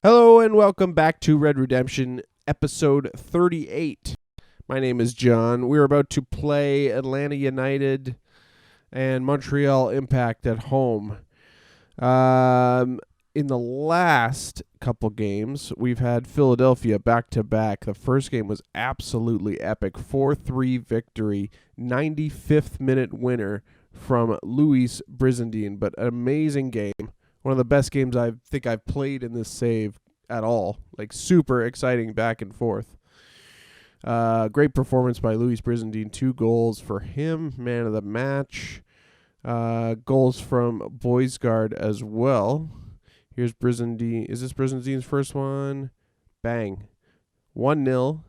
Hello and welcome back to Red Redemption, episode 38. My name is John. We're about to play Atlanta United and Montreal Impact at home. In the last couple games, we've had Philadelphia back-to-back. The first game was absolutely epic. 4-3 victory, 95th minute winner from Luis Brizendine, but an amazing game. One of the best games I think I've played in this save at all. Like, super exciting back and forth. Great performance by Luis Brizendine. 2 goals for him. Man of the match. Goals from Boysgard as well. Here's Brizendine. Is this Brizendine's first one? Bang. 1-0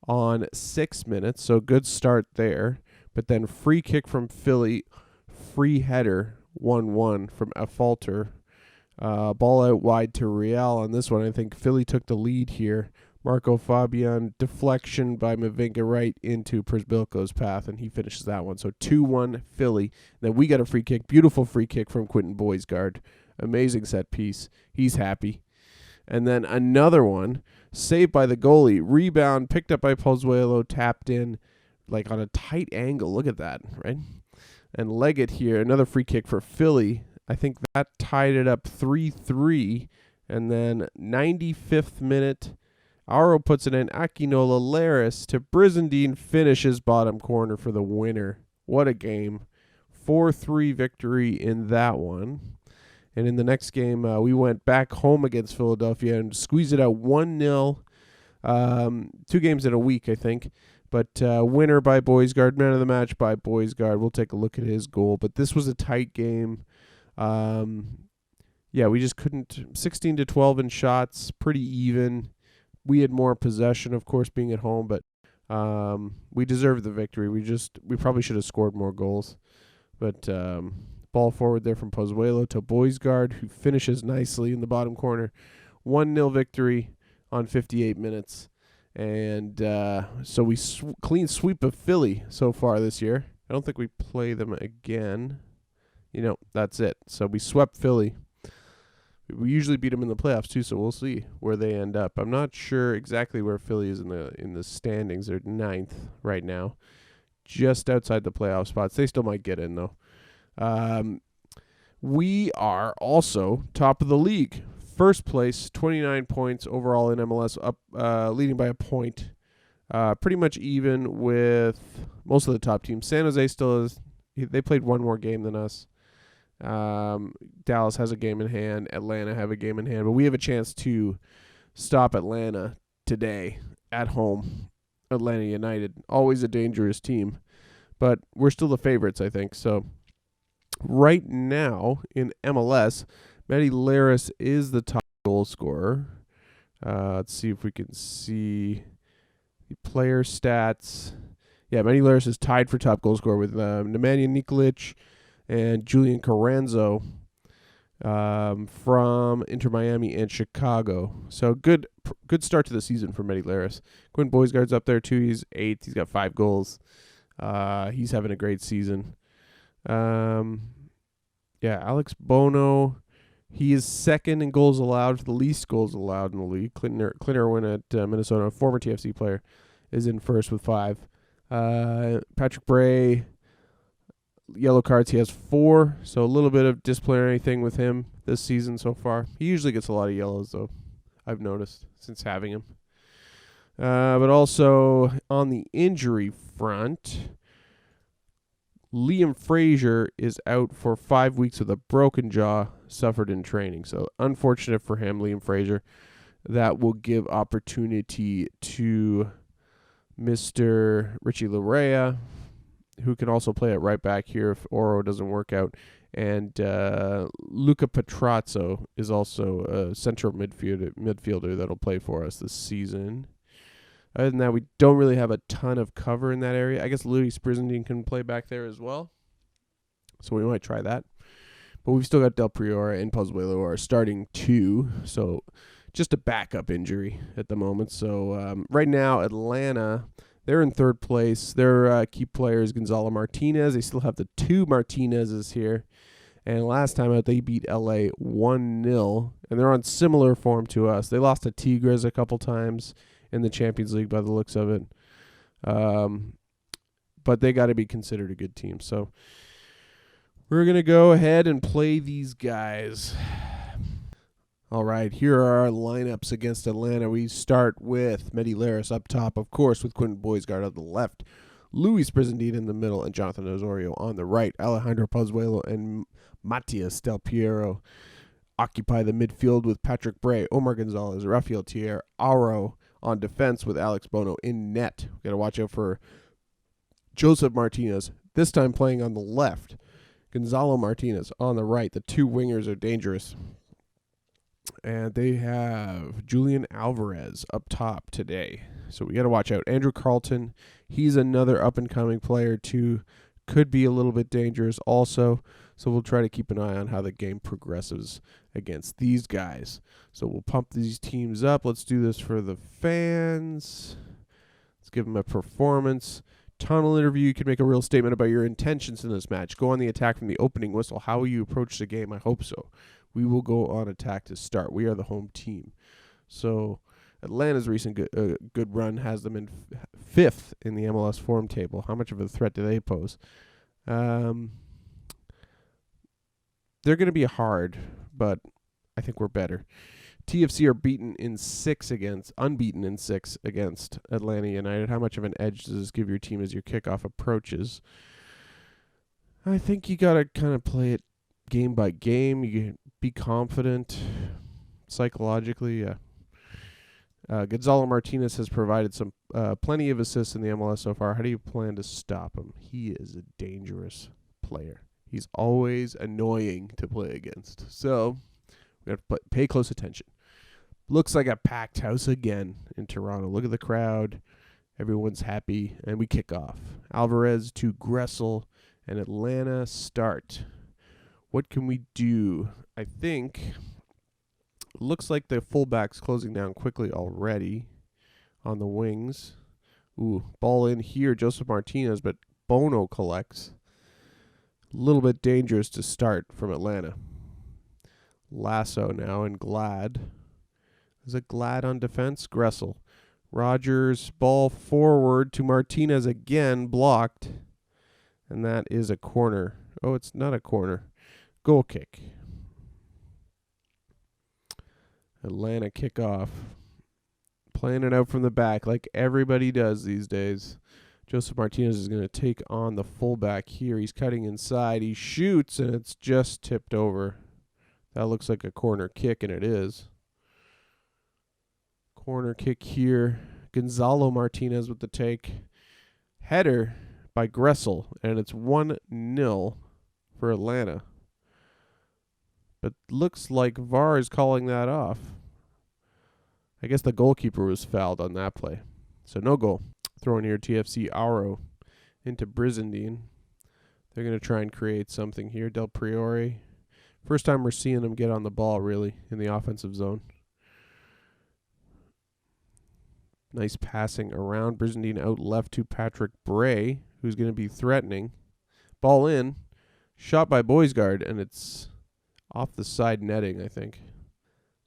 on 6 minutes. So good start there. But then free kick from Philly. Free header. 1-1 from Afalter. Ball out wide to Real on this one. I think Philly took the lead here. Marco Fabian, deflection by Mavinga right into Przbilko's path, and he finishes that one. So 2-1 Philly. Then we got a free kick. Beautiful free kick from Quentin Boysgard. Amazing set piece. He's happy. And then another one, saved by the goalie. Rebound, picked up by Pozuelo, tapped in like on a tight angle. Look at that, right? And Leggett here, another free kick for Philly. I think that tied it up 3-3. And then 95th minute, Aro puts it in. Akinola Laris to Brizendine, finishes bottom corner for the winner. What a game. 4-3 victory in that one. And in the next game, we went back home against Philadelphia and squeezed it out 1-0. 2 games in a week, I think. But winner by Boysgard, man of the match by Boysgard. We'll take a look at his goal. But this was a tight game. We just couldn't. 16-12 in shots, pretty even. We had more possession, of course, being at home, but we deserved the victory. We probably should have scored more goals. But ball forward there from Pozuelo to Boysgard, who finishes nicely in the bottom corner. 1-0 victory on 58 minutes. And so we clean sweep of Philly so far this year. I don't think we play them again. That's it. So we swept Philly. We usually beat them in the playoffs too, so we'll see where they end up. I'm not sure exactly where Philly is in the standings. They're 9th right now, just outside the playoff spots. They still might get in though. We are also top of the league. First place, 29 points overall in MLS, up leading by a point. Pretty much even with most of the top teams. San Jose still is. They played one more game than us. Dallas has a game in hand. Atlanta have a game in hand. But we have a chance to stop Atlanta today at home. Atlanta United, always a dangerous team. But we're still the favorites, I think. So right now in MLS, Matty Laris is the top goal scorer. Let's see if we can see the player stats. Yeah, Matty Laris is tied for top goal scorer with Nemanja Nikolic and Julian Carranzo from Inter Miami and Chicago. So good start to the season for Matty Laris. Quinn Boysgard's up there too. He's 8th. He's got 5 goals. He's having a great season. Alex Bono. He is 2nd in goals allowed, the least goals allowed in the league. Clinton Irwin at Minnesota, a former TFC player, is in first with 5. Patrick Bray, yellow cards, he has 4, so a little bit of disciplinary thing with him this season so far. He usually gets a lot of yellows, though, I've noticed, since having him. But also, on the injury front, Liam Frazier is out for 5 weeks with a broken jaw suffered in training. So unfortunate for him, Liam Frazier. That will give opportunity to Mr. Richie Larea, who can also play at right back here if Oro doesn't work out. And Luca Petrazzo is also a central midfielder that'll play for us this season. Other than that, we don't really have a ton of cover in that area. I guess Luis Brizendine can play back there as well, so we might try that. But we've still got Del Priore and Pozuelo are starting 2, so just a backup injury at the moment. So right now, Atlanta, they're in 3rd place. Their key player is Gonzalo Martinez. They still have the 2 Martinezes here. And last time out, they beat LA 1-0, and they're on similar form to us. They lost to Tigres a couple times in the Champions League by the looks of it. But they got to be considered a good team. So we're going to go ahead and play these guys. All right, here are our lineups against Atlanta. We start with Medi Laris up top, of course, with Quentin Boisgard on the left, Luis Brizendine in the middle, and Jonathan Osorio on the right. Alejandro Pozuelo and Matias Del Piero occupy the midfield with Patrick Bray, Omar Gonzalez, Rafael Thier, Aro on defense with Alex Bono in net. We got to watch out for Joseph Martinez, this time playing on the left. Gonzalo Martinez on the right. The two wingers are dangerous. And they have Julian Alvarez up top today. So we got to watch out. Andrew Carlton, he's another up-and-coming player too. Could be a little bit dangerous also. So we'll try to keep an eye on how the game progresses against these guys. So we'll pump these teams up. Let's do this for the fans. Let's give them a performance. Tunnel interview. You can make a real statement about your intentions in this match. Go on the attack from the opening whistle. How will you approach the game? I hope so. We will go on attack to start. We are the home team. So Atlanta's recent good run has them in fifth in the MLS form table. How much of a threat do they pose? They're going to be hard, but I think we're better. TFC are unbeaten in 6 against Atlanta United. How much of an edge does this give your team as your kickoff approaches? I think you got to kind of play it game by game. You can be confident psychologically. Yeah. Gonzalo Martinez has provided some plenty of assists in the MLS so far. How do you plan to stop him? He is a dangerous player. He's always annoying to play against. So we have to pay close attention. Looks like a packed house again in Toronto. Look at the crowd. Everyone's happy, and we kick off. Alvarez to Gressel, and Atlanta start. What can we do? I think looks like the fullback's closing down quickly already on the wings. Ooh, ball in here, Joseph Martinez, but Bono collects. A little bit dangerous to start from Atlanta. Lasso now and Glad. Is it Glad on defense? Gressel. Rogers, ball forward to Martinez again, blocked. And that is a corner. Oh, it's not a corner. Goal kick. Atlanta kickoff. Playing it out from the back like everybody does these days. Joseph Martinez is going to take on the fullback here. He's cutting inside. He shoots, and it's just tipped over. That looks like a corner kick, and it is. Corner kick here. Gonzalo Martinez with the take. Header by Gressel, and it's 1-0 for Atlanta. But looks like VAR is calling that off. I guess the goalkeeper was fouled on that play. So no goal. Throwing here TFC Aro into Brizendine. They're going to try and create something here. Del Priore. First time we're seeing them get on the ball, really, in the offensive zone. Nice passing around. Brizendine out left to Patrick Bray, who's going to be threatening. Ball in. Shot by Boisgard, and it's off the side netting, I think.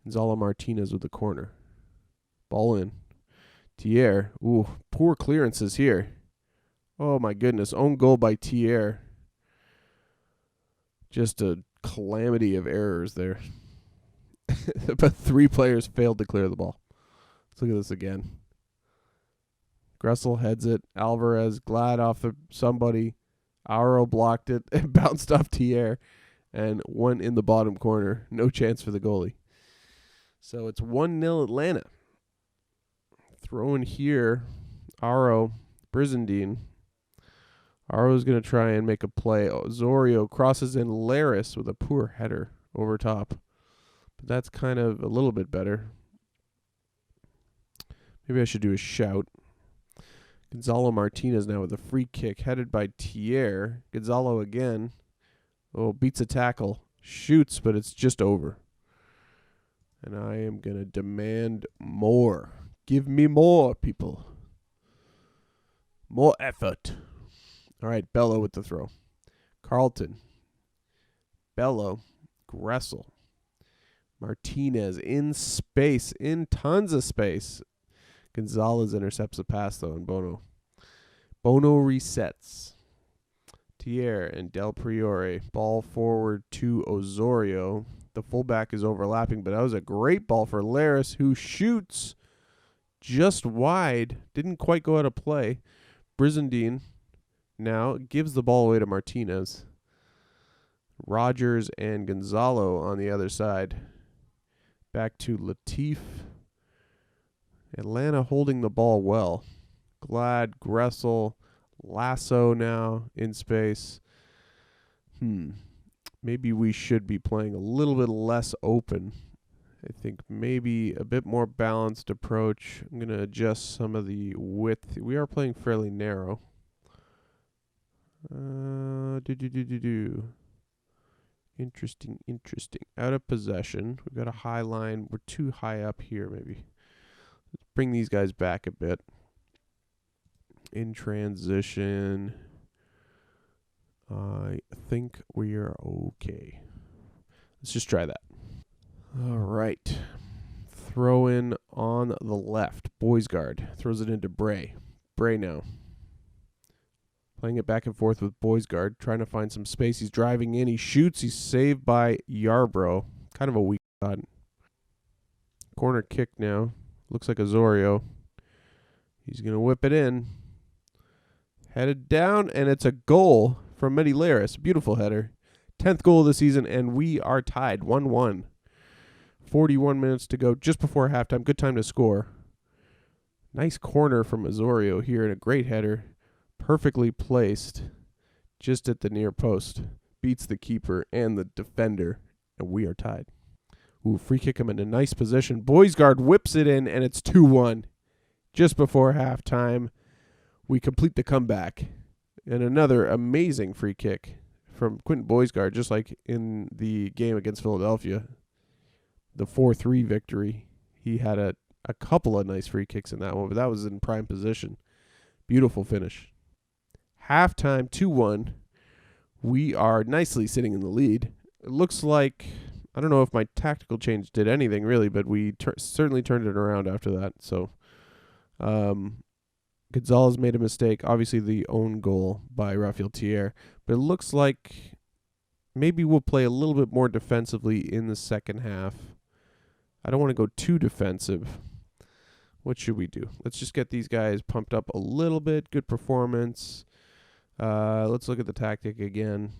Gonzalo Martinez with the corner. Ball in. Thier. Ooh, poor clearances here. Oh, my goodness. Own goal by Thier. Just a calamity of errors there. But 3 players failed to clear the ball. Let's look at this again. Gressel heads it. Alvarez glad off of somebody. Aro blocked it and bounced off Thier and went in the bottom corner. No chance for the goalie. So it's 1-0 Atlanta. Throwing here. Aro, Brizendine. Aro's going to try and make a play. Osorio crosses in Laris with a poor header over top. But that's kind of a little bit better. Maybe I should do a shout. Gonzalo Martinez now with a free kick headed by Thier. Gonzalo again. Oh, beats a tackle. Shoots, but it's just over. And I am going to demand more. Give me more, people. More effort. All right, Bello with the throw. Carlton. Bello, Gressel, Martinez in space, in tons of space. Gonzalez intercepts the pass, though, and Bono. Bono resets. Thier and Del Priore. Ball forward to Osorio. The fullback is overlapping, but that was a great ball for Laris, who shoots just wide. Didn't quite go out of play. Brizendine now gives the ball away to Martinez. Rogers and Gonzalo on the other side. Back to Latif. Atlanta holding the ball well. Glad, Gressel, Lasso now in space. Maybe we should be playing a little bit less open. I think maybe a bit more balanced approach. I'm going to adjust some of the width. We are playing fairly narrow. Interesting. Out of possession. We've got a high line. We're too high up here, maybe. Let's bring these guys back a bit. In transition. I think we are okay. Let's just try that. All right. Throw in on the left. Boysgard throws it into Bray. Bray now. Playing it back and forth with Boysgard, trying to find some space. He's driving in. He shoots. He's saved by Yarbrough. Kind of a weak shot. Corner kick now. Looks like Osorio. He's going to whip it in. Headed down, and it's a goal from Mehdi Laris. Beautiful header. 10th goal of the season, and we are tied 1-1. 41 minutes to go just before halftime. Good time to score. Nice corner from Osorio here, and a great header. Perfectly placed just at the near post. Beats the keeper and the defender, and we are tied. Ooh, free kick him in a nice position. Boysgard whips it in, and it's 2-1. Just before halftime, we complete the comeback. And another amazing free kick from Quentin Boysgard, just like in the game against Philadelphia. The 4-3 victory. He had a couple of nice free kicks in that one, but that was in prime position. Beautiful finish. Halftime, 2-1. We are nicely sitting in the lead. It looks like, I don't know if my tactical change did anything really, but we certainly turned it around after that. So Gonzalez made a mistake. Obviously the own goal by Rafael Thier. But it looks like maybe we'll play a little bit more defensively in the second half. I don't want to go too defensive. What should we do? Let's just get these guys pumped up a little bit. Good performance. Let's look at the tactic again.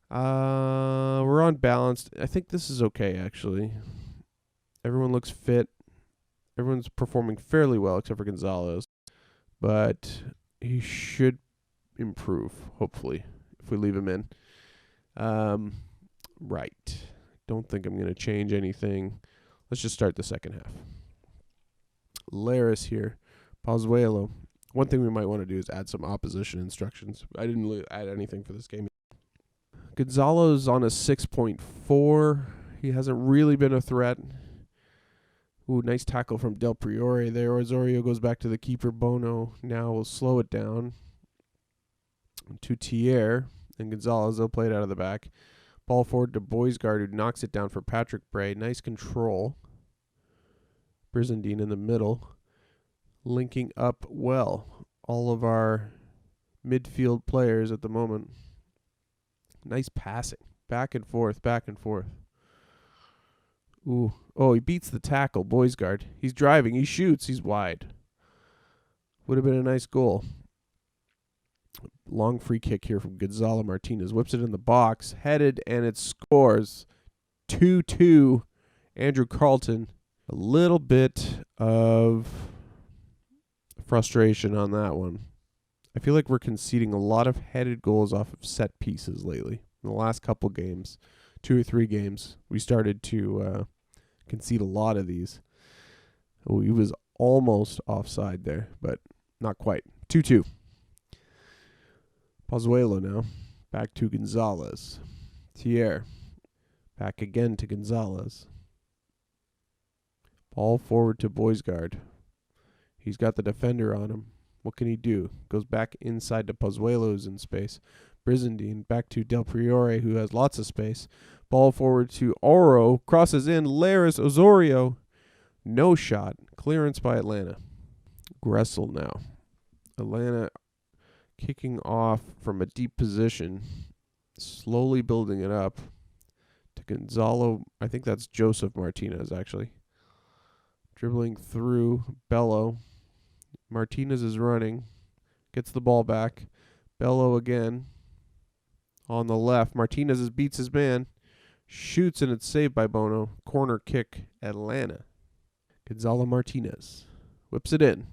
We're unbalanced. I think this is okay, actually. Everyone looks fit. Everyone's performing fairly well, except for Gonzalez. But he should improve, hopefully, if we leave him in. Right. Don't think I'm going to change anything. Let's just start the second half. Laris here. Pozuelo. One thing we might want to do is add some opposition instructions. I didn't really add anything for this game. Gonzalo's on a 6.4. He hasn't really been a threat. Ooh, nice tackle from Del Priore there. Osorio goes back to the keeper. Bono now will slow it down to Thier. And Gonzalez, they'll play it out of the back. Ball forward to Boysgard, who knocks it down for Patrick Bray. Nice control. Brizendine in the middle. Linking up well. All of our midfield players at the moment. Nice passing. Back and forth, back and forth. Ooh. Oh, he beats the tackle, Boysgard. He's driving. He shoots. He's wide. Would have been a nice goal. Long free kick here from Gonzalo Martinez. Whips it in the box. Headed, and it scores. 2-2. Andrew Carlton. A little bit of frustration on that one. I feel like we're conceding a lot of headed goals off of set pieces lately. In the last couple games, 2 or 3 games, we started to concede a lot of these. Oh, he was almost offside there, but not quite. 2-2. Pozuelo now. Back to Gonzalez. Thier. Back again to Gonzalez. Ball forward to Boysgard. He's got the defender on him. What can he do? Goes back inside to Pozuelo's in space. Brizendine back to Del Priore, who has lots of space. Ball forward to Oro. Crosses in. Laris Osorio. No shot. Clearance by Atlanta. Gressel now. Atlanta kicking off from a deep position. Slowly building it up to Gonzalo. I think that's Joseph Martinez, actually. Dribbling through Bello. Martinez is running. Gets the ball back. Bello again. On the left. Martinez beats his man. Shoots and it's saved by Bono. Corner kick, Atlanta. Gonzalo Martinez whips it in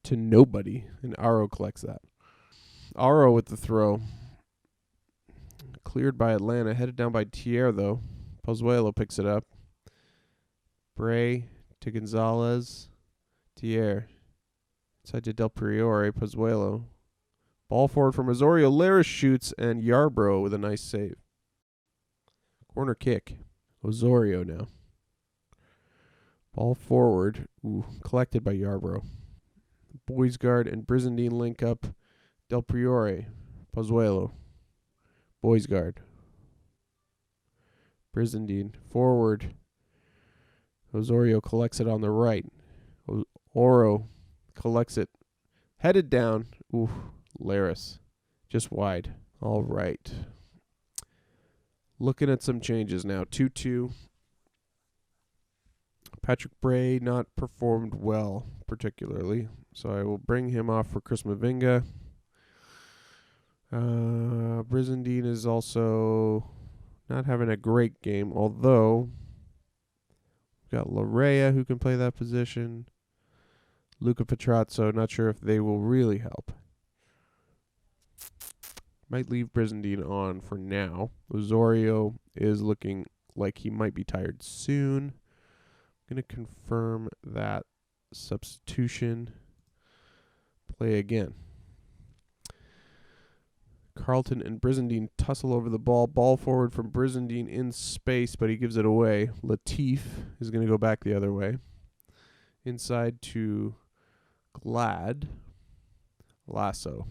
to nobody, and Aro collects that. Aro with the throw. Cleared by Atlanta. Headed down by Thier, though. Pozuelo picks it up. Bray to Gonzalez. Thier. Inside to Del Priore. Pozuelo. Ball forward from Osorio. Laris shoots, and Yarbrough with a nice save. Corner kick. Osorio now. Ball forward. Ooh, collected by Yarbrough. Boys guard and Brizendine link up. Del Priore. Pozuelo. Boys guard. Brizendine forward. Osorio collects it on the right. Oro collects it. Headed down. Ooh, Laris. Just wide. All right. Looking at some changes now. 2-2. Patrick Bray not performed well, particularly. So I will bring him off for Chris Mavinga. Brizendine is also not having a great game, although we've got Larea who can play that position. Luca Petrazzo, not sure if they will really help. Might leave Brizendine on for now. Osorio is looking like he might be tired soon. I'm going to confirm that substitution. Play again. Carlton and Brizendine tussle over the ball. Ball forward from Brizendine in space, but he gives it away. Latif is going to go back the other way. Inside to Glad. Lasso.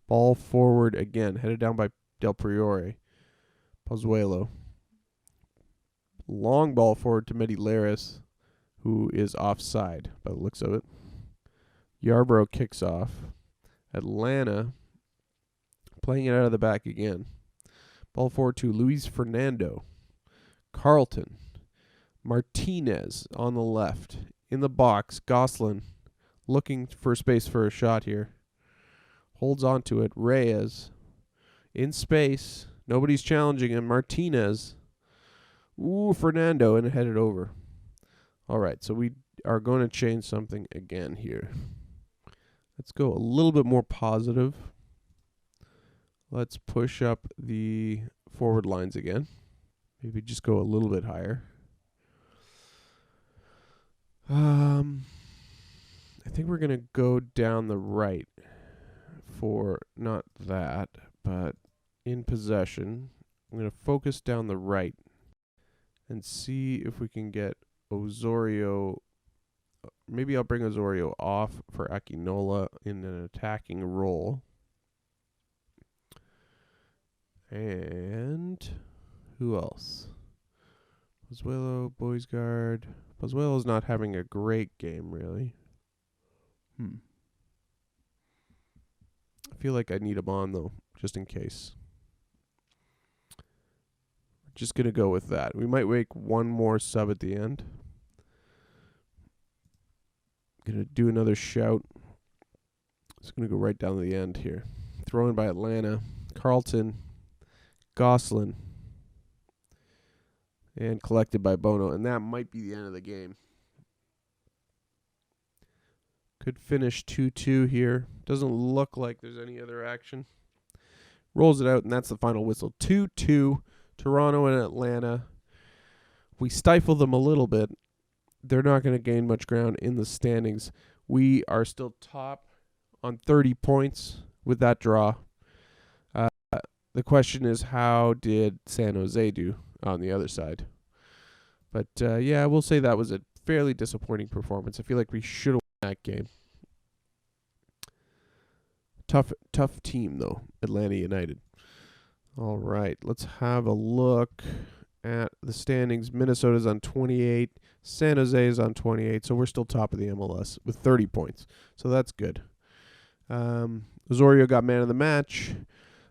Ball forward again, headed down by Del Priore. Pozuelo. Long ball forward to Medi Laris, who is offside by the looks of it. Yarbrough kicks off. Atlanta playing it out of the back again. Ball forward to Luis Fernando. Carlton. Martinez on the left. In the box, Goslin looking for space for a shot here. Holds on to it. Reyes in space. Nobody's challenging him. Martinez. Ooh, Fernando, and headed over. All right, so we are going to change something again here. Let's go a little bit more positive. Let's push up the forward lines again. Maybe just go a little bit higher. I think we're going to go down the right for not that, but in possession. I'm going to focus down the right and see if we can get Osorio. Maybe I'll bring Osorio off for Akinola in an attacking role. And who else? Pozuelo, boys guard. Pozuelo's not having a great game, really. I feel like I need him on, though, just in case. Just going to go with that. We might make one more sub at the end. Going to do another shout. It's going to go right down to the end here. Thrown by Atlanta. Carlton. Goslin. And collected by Bono. And that might be the end of the game. Could finish 2-2 here. Doesn't look like there's any other action. Rolls it out, and that's the final whistle. 2-2, Toronto and Atlanta. We stifle them a little bit. They're not going to gain much ground in the standings. We are still top on 30 points with that draw. The question is, how did San Jose do on the other side? But, yeah, we'll say that was a fairly disappointing performance. I feel like we should have won that game. Tough team, though, Atlanta United. All right, let's have a look at the standings. Minnesota's on 28. San Jose is on 28, so we're still top of the MLS with 30 points. So that's good. Osorio got man of the match.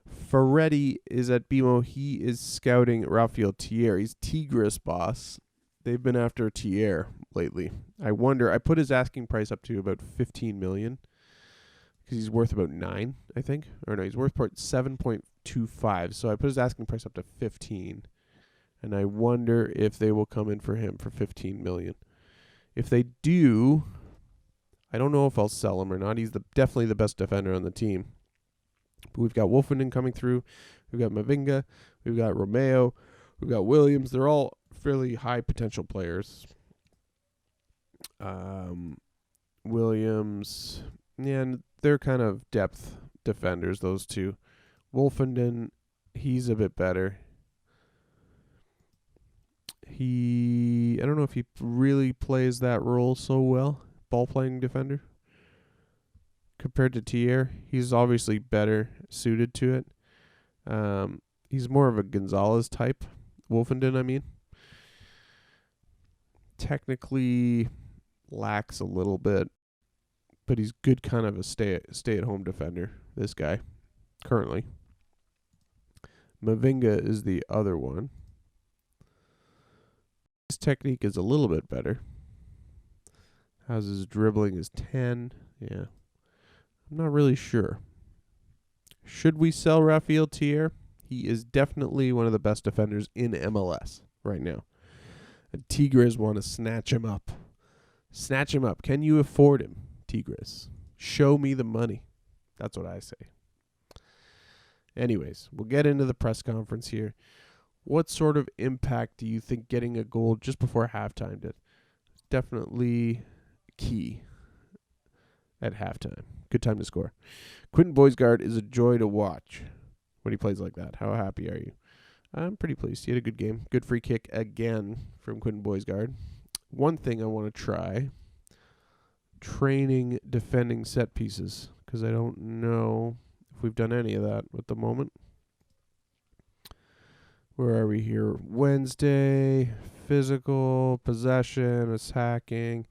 Ferretti is at BMO. He is scouting Rafael Thier. He's Tigres boss. They've been after Thier lately. I wonder. I put his asking price up to about $15 million because he's worth about 9, I think. Or no, he's worth 7.25. So I put his asking price up to 15, and I wonder if they will come in for him for $15 million. If they do, I don't know if I'll sell him or not. He's definitely the best defender on the team. But we've got Wolfenden coming through. We've got Mavinga. We've got Romeo. We've got Williams. They're all fairly high potential players. Williams, yeah, and they're kind of depth defenders, those two. Wolfenden, he's a bit better. I don't know if he really plays that role so well, ball-playing defender. Compared to Thier, he's obviously better suited to it. He's more of a Gonzalez type. Wolfenden, I mean. Technically lacks a little bit, but he's good kind of a stay-at-home defender, this guy, currently. Mavinga is the other one. His technique is a little bit better. How's his dribbling is 10. Yeah. I'm not really sure. Should we sell Rafael Thier? He is definitely one of the best defenders in MLS right now. And Tigres want to snatch him up. Snatch him up. Can you afford him, Tigres? Show me the money. That's what I say. Anyways, we'll get into the press conference here. What sort of impact do you think getting a goal just before halftime did? Definitely key at halftime. Good time to score. Quentin Boisgard is a joy to watch when he plays like that. How happy are you? I'm pretty pleased. He had a good game. Good free kick again from Quentin Boisgard. One thing I want to try, training defending set pieces, because I don't know if we've done any of that at the moment. Where are we here? Wednesday, physical, possession, attacking.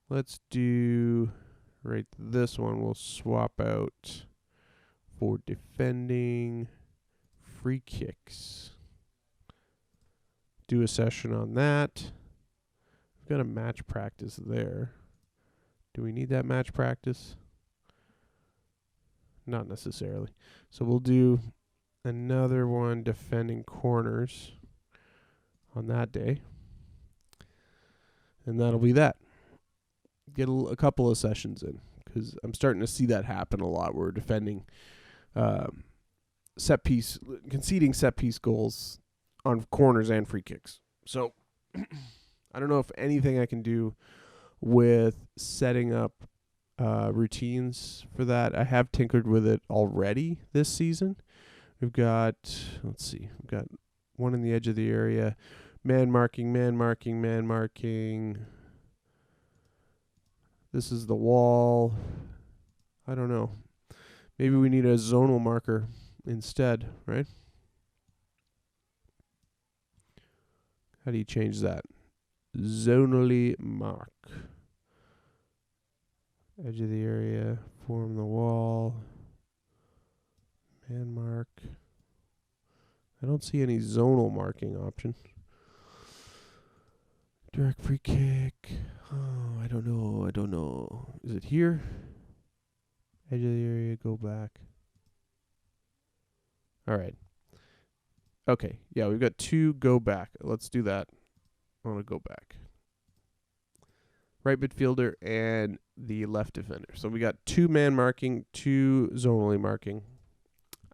Let's do right this one. We'll swap out for defending free kicks. Do a session on that. We've got a match practice there. Do we need that match practice? Not necessarily. So we'll do another one defending corners on that day. And that'll be that. Get a couple of sessions in, because I'm starting to see that happen a lot. We're defending conceding set piece goals on corners and free kicks. So I don't know if anything I can do with setting up routines for that. I have tinkered with it already this season. We've got one in the edge of the area. Man marking. This is the wall. I don't know. Maybe we need a zonal marker instead, right? How do you change that? Zonally mark. Edge of the area. Form the wall. Man mark. I don't see any zonal marking option. Direct free kick. Oh, I don't know. Is it here? Edge of the area, go back. All right. Okay, yeah, we've got 2 go back. Let's do that. I want to go back. Right midfielder and the left defender. So we got 2 man marking, 2 zonally marking.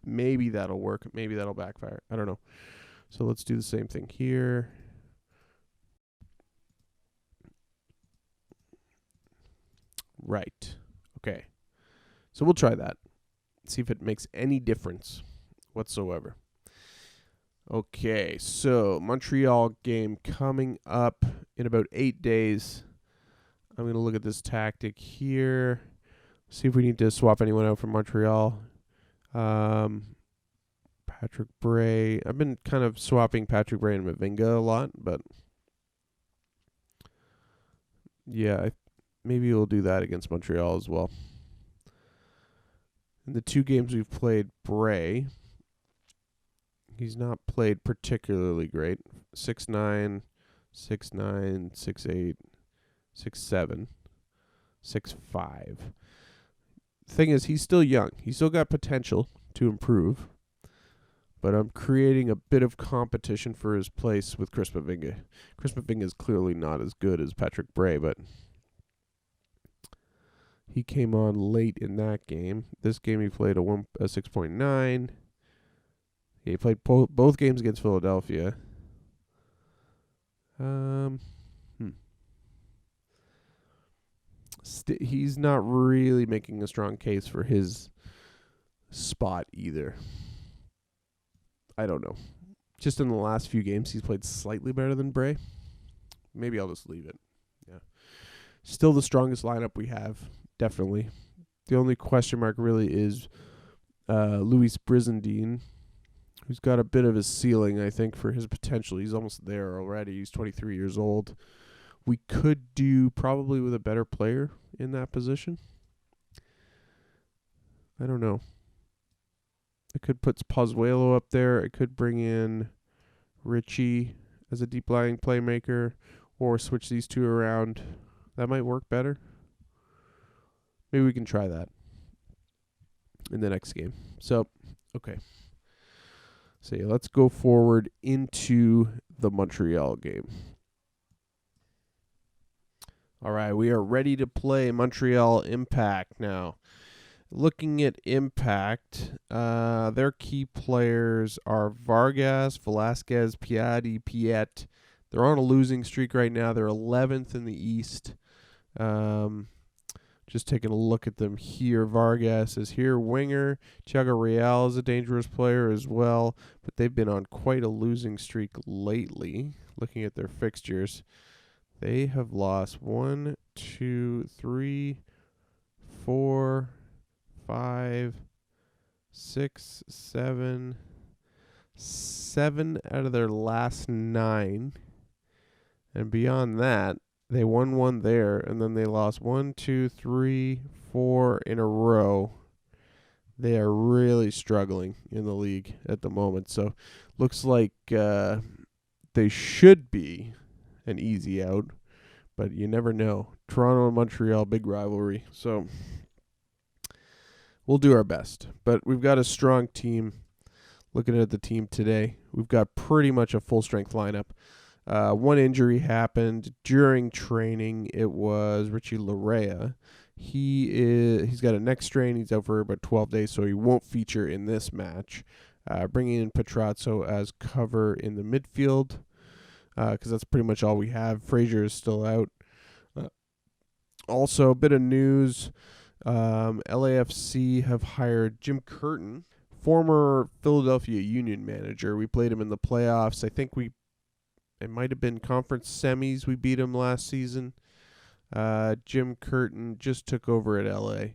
Maybe that'll work. Maybe that'll backfire. I don't know. So let's do the same thing here. Right. Okay. So we'll try that. See if it makes any difference whatsoever. Okay. So Montreal game coming up in about 8 days. I'm going to look at this tactic here. See if we need to swap anyone out from Montreal. Patrick Bray. I've been kind of swapping Patrick Bray and Mavinga a lot, but yeah, maybe we'll do that against Montreal as well. In the 2 games we've played Bray, he's not played particularly great. 6'9", 6'9", 6'8", 6'7", 6'5". Thing is, he's still young. He's still got potential to improve. But I'm creating a bit of competition for his place with Chris Mavinga. Chris Mavinga is clearly not as good as Patrick Bray, but he came on late in that game. This game he played a 6.9. He played both games against Philadelphia. He's not really making a strong case for his spot either. I don't know. Just in the last few games, he's played slightly better than Bray. Maybe I'll just leave it. Yeah. Still the strongest lineup we have, definitely. The only question mark really is Louis Brizendine, who's got a bit of a ceiling, I think, for his potential. He's almost there already. He's 23 years old. We could do probably with a better player in that position. I don't know. I could put Pozuelo up there. I could bring in Richie as a deep lying playmaker, or switch these two around. That might work better. Maybe we can try that in the next game. So, okay. So yeah, let's go forward into the Montreal game. All right, we are ready to play Montreal Impact now. Looking at Impact, their key players are Vargas, Velasquez, Piatti, Piet. They're on a losing streak right now. They're 11th in the East. Just taking a look at them here. Vargas is here. Winger. Thiago Real is a dangerous player as well, but they've been on quite a losing streak lately. Looking at their fixtures, they have lost 1, 2, 3, 4, 5, 6, 7 out of their last 9. And beyond that, they won 1 there, and then they lost 1, 2, 3, 4 in a row. They are really struggling in the league at the moment. So looks like they should be an easy out, but you never know. Toronto and Montreal, big rivalry. So we'll do our best. But we've got a strong team. Looking at the team today, we've got pretty much a full-strength lineup. One injury happened during training. It was Richie Larea. He's got a neck strain. He's out for about 12 days, so he won't feature in this match. Bringing in Petrozzo as cover in the midfield, because that's pretty much all we have. Frazier is still out. Also, a bit of news. LAFC have hired Jim Curtin, former Philadelphia Union manager. We played him in the playoffs. I think it might have been conference semis. We beat him last season. Jim Curtin just took over at LA.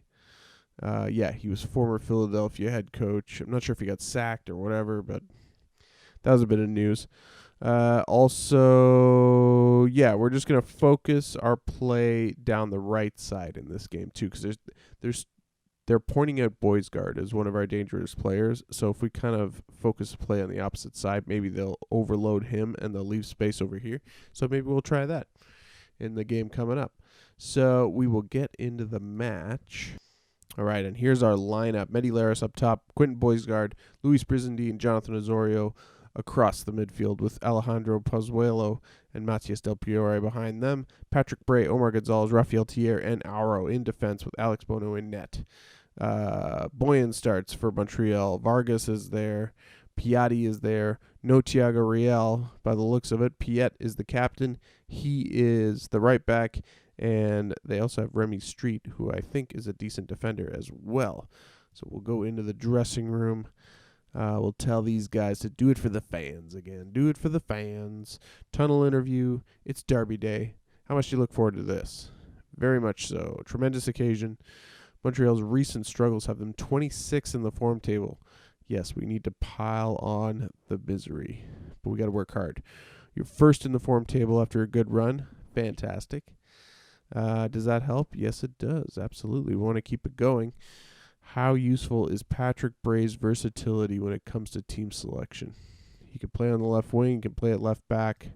He was former Philadelphia head coach. I'm not sure if he got sacked or whatever, but that was a bit of news. We're just going to focus our play down the right side in this game too, because they're pointing out Boisgard as one of our dangerous players. So if we kind of focus the play on the opposite side, maybe they'll overload him and they'll leave space over here. So maybe we'll try that in the game coming up. So we will get into the match. All right, and here's our lineup. Mehdi Laris up top, Quentin Boisgard, Luis Brizendine, and Jonathan Osorio across the midfield, with Alejandro Pozuelo and Matias Del Piore behind them. Patrick Bray, Omar Gonzalez, Rafael Thier, and Auro in defense, with Alex Bono in net. Boyan starts for Montreal. Vargas is there. Piatti is there. No Thiago Real by the looks of it. Piet is the captain. He is the right back. And they also have Remy Street, who I think is a decent defender as well. So we'll go into the dressing room. We'll tell these guys to do it for the fans again. Do it for the fans. Tunnel interview. It's Derby Day. How much do you look forward to this? Very much so. Tremendous occasion. Montreal's recent struggles have them 26 in the form table. Yes, we need to pile on the misery, but we got to work hard. You're first in the form table after a good run. Fantastic. Does that help? Yes, it does. Absolutely. We want to keep it going. How useful is Patrick Bray's versatility when it comes to team selection? He can play on the left wing, he can play at left back.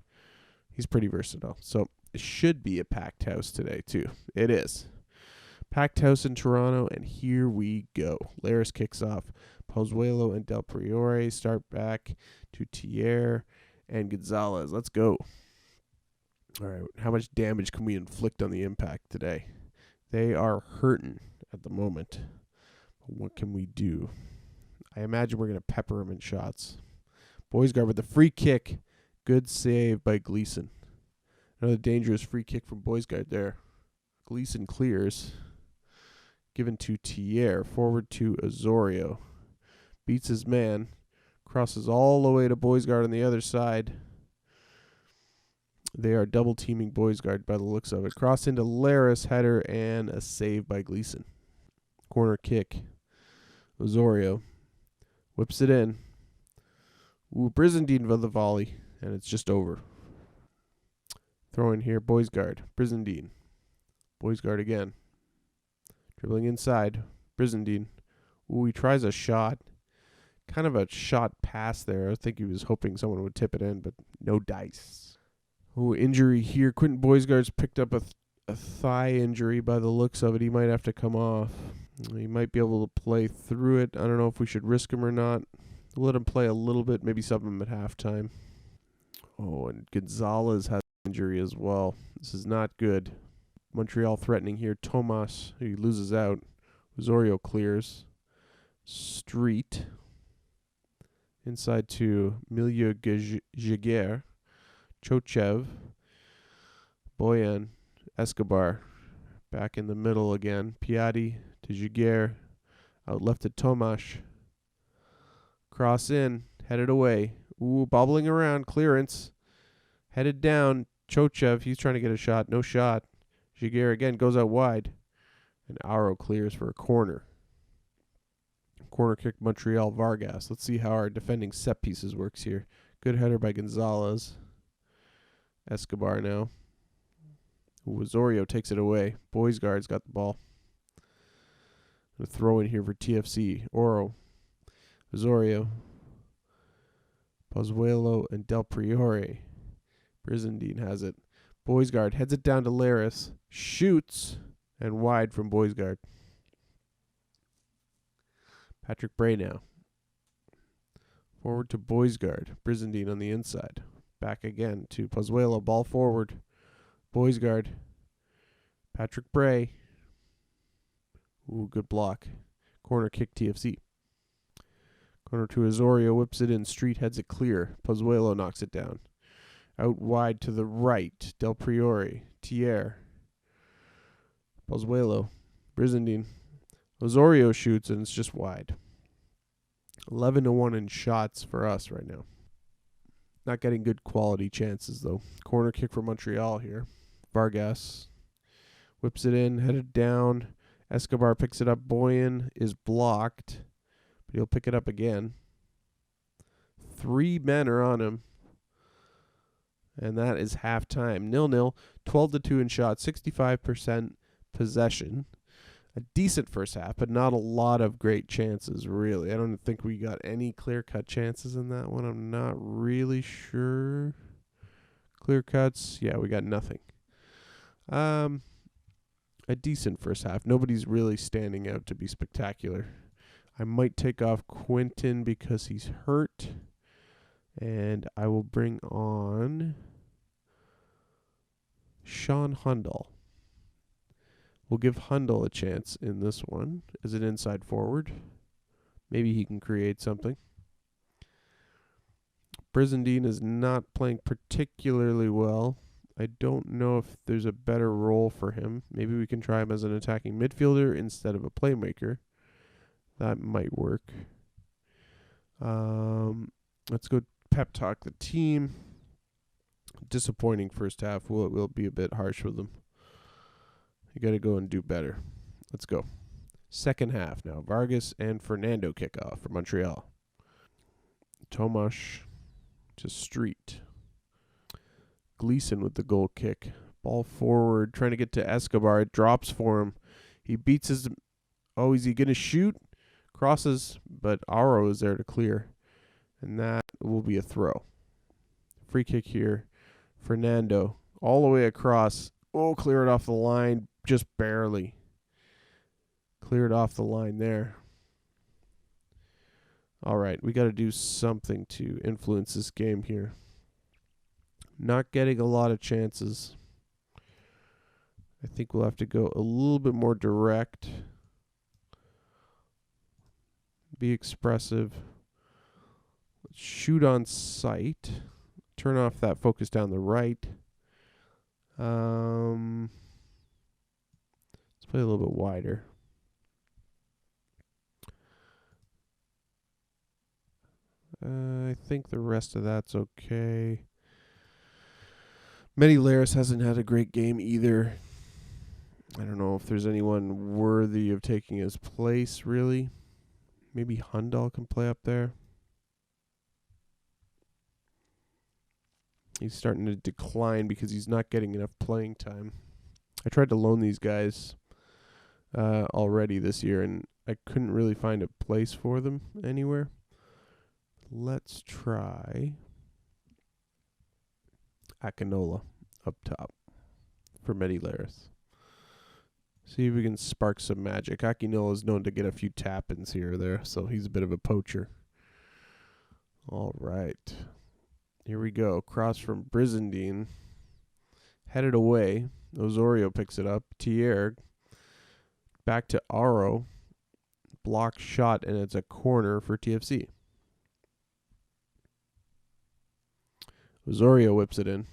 He's pretty versatile. So it should be a packed house today, too. It is. Packed house in Toronto, and here we go. Laris kicks off. Pozuelo and Del Priore start back to Thier and Gonzalez. Let's go. All right, how much damage can we inflict on the Impact today? They are hurting at the moment. But what can we do? I imagine we're going to pepper them in shots. Boisgard with the free kick. Good save by Gleason. Another dangerous free kick from Boisgard there. Gleason clears. Given to Thier. Forward to Osorio. Beats his man. Crosses all the way to Boisgard on the other side. They are double teaming Boisgard by the looks of it. Cross into Laris, header, and a save by Gleason. Corner kick. Osorio whips it in. Brizendine with the volley, and it's just over. Throw in here, Boisgard. Brizendine. Boisgard again. Dribbling inside. Brizendine. He tries a shot. Kind of a shot pass there. I think he was hoping someone would tip it in, but no dice. Injury here. Quentin Boisgard's picked up a thigh injury by the looks of it. He might have to come off. He might be able to play through it. I don't know if we should risk him or not. We'll let him play a little bit, maybe sub him at halftime. And Gonzalez has injury as well. This is not good. Montreal threatening here. Tomas, he loses out. Osorio clears. Street. Inside to Milieu Jaguer. Chochev, Boyan, Escobar, back in the middle again. Piatti to Jaguer, out left to Tomas. Cross in, headed away. Bobbling around, clearance. Headed down, Chochev, he's trying to get a shot, no shot. Jaguer again goes out wide. And Aro clears for a corner. Corner kick Montreal, Vargas. Let's see how our defending set pieces works here. Good header by Gonzalez. Escobar now. Osorio takes it away. Boisgard's got the ball. A throw in here for TFC. Oro. Osorio. Pozuelo and Del Priore. Brizendine has it. Boisgard heads it down to Laris. Shoots. And wide from Boisgard. Patrick Bray now. Forward to Boisgard. Brizendine on the inside. Back again to Pozuelo. Ball forward. Boisgard. Patrick Bray. Good block. Corner kick TFC. Corner to Osorio. Whips it in. Street heads it clear. Pozuelo knocks it down. Out wide to the right. Del Priore. Thier. Pozuelo. Brizendine. Osorio shoots, and it's just wide. 11-1 in shots for us right now. Not getting good quality chances, though. Corner kick for Montreal here. Vargas whips it in, headed down. Escobar picks it up. Boyan is blocked, but he'll pick it up again. 3 men are on him. And that is halftime. 0-0. 12-2 in shots. 65% possession. A decent first half, but not a lot of great chances, really. I don't think we got any clear-cut chances in that one. I'm not really sure. Clear cuts, yeah, we got nothing. A decent first half. Nobody's really standing out to be spectacular. I might take off Quentin because he's hurt. And I will bring on Sean Hundal. We'll give Hundal a chance in this one as an inside forward. Maybe he can create something. Brizendine is not playing particularly well. I don't know if there's a better role for him. Maybe we can try him as an attacking midfielder instead of a playmaker. That might work. Let's go pep talk the team. Disappointing first half. We'll be a bit harsh with them. You got to go and do better. Let's go. Second half now. Vargas and Fernando kick off for Montreal. Tomash to Street. Gleason with the goal kick. Ball forward, trying to get to Escobar. It drops for him. He beats his... Oh, is he going to shoot? Crosses, but Aro is there to clear. And that will be a throw. Free kick here. Fernando all the way across. Oh, clear it off the line. Just barely. Cleared off the line there. All right, we got to do something to influence this game here. Not getting a lot of chances. I think we'll have to go a little bit more direct. Be expressive. Shoot on sight. Turn off that focus down the right. Let's play a little bit wider. I think the rest of that's okay. Laris hasn't had a great game either. I don't know if there's anyone worthy of taking his place, really. Maybe Hundal can play up there. He's starting to decline because he's not getting enough playing time. I tried to loan these guys already this year, and I couldn't really find a place for them anywhere. Let's try Akinola up top for Laris. See if we can spark some magic. Akinola is known to get a few tap-ins here or there, so he's a bit of a poacher. All right. Here we go. Cross from Brizendine. Headed away. Osorio picks it up. Thier. Back to Aro. Block shot, and it's a corner for TFC. Osorio whips it in.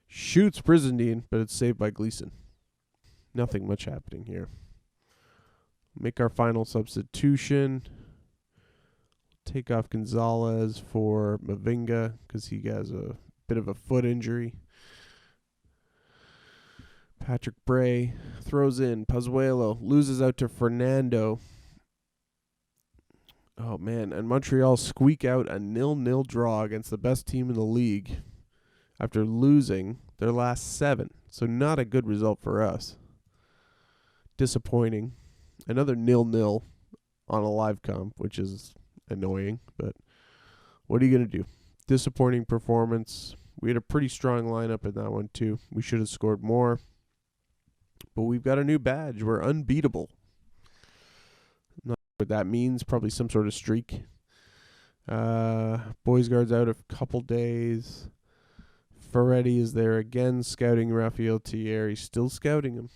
Shoots Brizendine, but it's saved by Gleason. Nothing much happening here. Make our final substitution. Take off Gonzalez for Mavinga because he has a bit of a foot injury. Patrick Bray throws in. Pozuelo loses out to Fernando. Oh, man. And Montreal squeak out a 0-0 draw against the best team in the league after losing their last 7. So not a good result for us. Disappointing. Another 0-0 on a live comp, which is annoying. But what are you going to do? Disappointing performance. We had a pretty strong lineup in that one, too. We should have scored more. But we've got a new badge. We're unbeatable. Not sure what that means. Probably some sort of streak. Boys Guard's out a couple days. Ferretti is there again scouting Rafael Thier. He's still scouting him.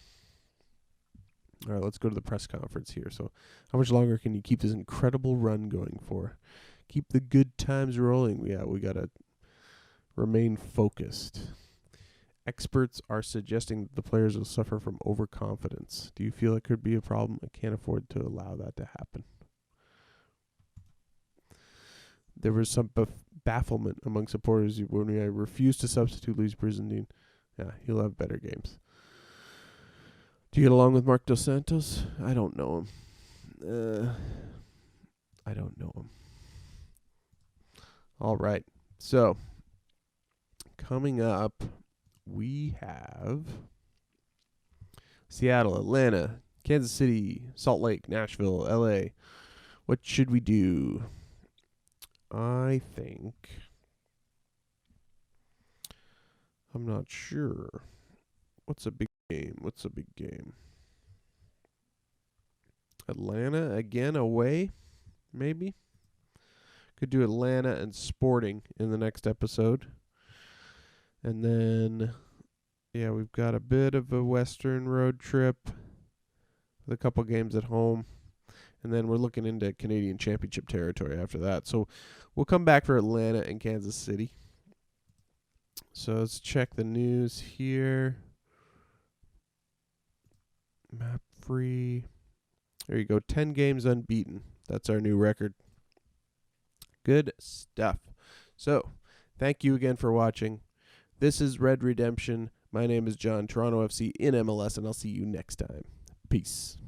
All right, let's go to the press conference here. So how much longer can you keep this incredible run going for? Keep the good times rolling. Yeah, we got to remain focused. Experts are suggesting that the players will suffer from overconfidence. Do you feel it could be a problem? I can't afford to allow that to happen. There was some bafflement among supporters when I refused to substitute Luis Brizendine. Yeah, he'll have better games. Do you get along with Mark Dos Santos? I don't know him. I don't know him. All right. So, coming up, we have Seattle, Atlanta, Kansas City, Salt Lake, Nashville, LA. What should we do? I think... I'm not sure. What's a big game? Atlanta again away? Maybe? Could do Atlanta and Sporting in the next episode. And then, yeah, we've got a bit of a Western road trip with a couple games at home. And then we're looking into Canadian Championship territory after that. So we'll come back for Atlanta and Kansas City. So let's check the news here. Map free. There you go. 10 games unbeaten. That's our new record. Good stuff. So, thank you again for watching. This is Red Redemption. My name is John, Toronto FC in MLS, and I'll see you next time. Peace.